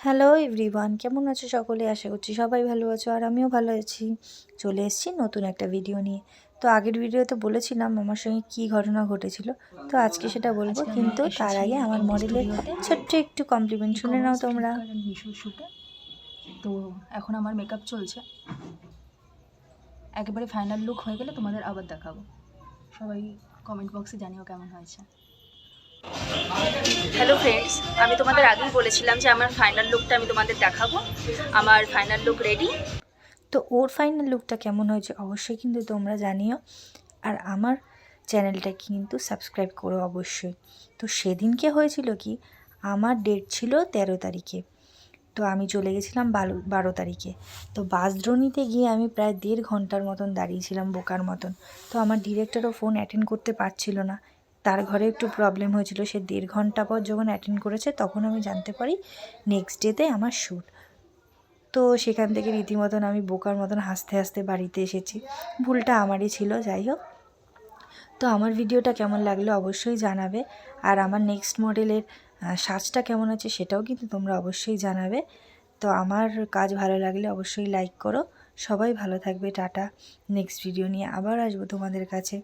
Hello everyone, কেমন আছো সকলে? আশা করছি সবাই ভালো আছো আর আমিও ভালো আছি। চলে এসেছি নতুন একটা ভিডিও নিয়ে। তো আগের ভিডিওতে বলেছিলাম আমার সঙ্গে কী ঘটনা ঘটেছিল, তো আজকে সেটা বলবো, কিন্তু তার আগে আমার মডেলের ছোট্ট একটু কমপ্লিমেন্ট শুনে নাও তোমরা। শ্যুটে তো এখন আমার মেকআপ চলছে, একেবারে ফাইনাল লুক হয়ে গেলে তোমাদের আবার দেখাবো। সবাই কমেন্ট বক্সে জানিও কেমন হয়েছে। হ্যালো ফ্রেন্ডস, আমি তোমাদের আগেই বলেছিলাম যে আমার ফাইনাল লুকটা আমি তোমাদের দেখাবো। আমার ফাইনাল লুক রেডি। তো ওর ফাইনাল লুকটা কেমন হয়েছে অবশ্যই কিন্তু তোমরা জানিও, আর আমার চ্যানেলটা কিন্তু সাবস্ক্রাইব করো অবশ্যই। তো সেদিনকে হয়েছিল কি, আমার ডেট ছিল 13 তারিখে, তো আমি চলে গেছিলাম 12 তারিখে। তো বাসদ্রোণীতে গিয়ে আমি প্রায় 1.5 ঘন্টার মতন দাঁড়িয়েছিলাম বোকার মতন। তো আমার ডিরেক্টরও ফোন অ্যাটেন্ড করতে পারছিল না, তার ঘরে একটু প্রবলেম হয়েছিল। সে 1.5 ঘন্টা পর যখন অ্যাটেন্ড করেছে তখন আমি জানতে পারি নেক্সট ডেতে আমার শ্যুট। তো সেখান থেকে রীতিমতন আমি বোকার মতন হাসতে হাসতে বাড়িতে এসেছি। ভুলটা আমারই ছিল, যাই হোক। তো আমার ভিডিওটা কেমন লাগলো অবশ্যই জানাবে, আর আমার নেক্সট মডেলের সাজটা কেমন আছে সেটাও কিন্তু তোমরা অবশ্যই জানাবে। তো আমার কাজ ভালো লাগলে অবশ্যই লাইক করো। সবাই ভালো থাকবে, টাটা। নেক্সট ভিডিও নিয়ে আবার আসবো তোমাদের কাছে।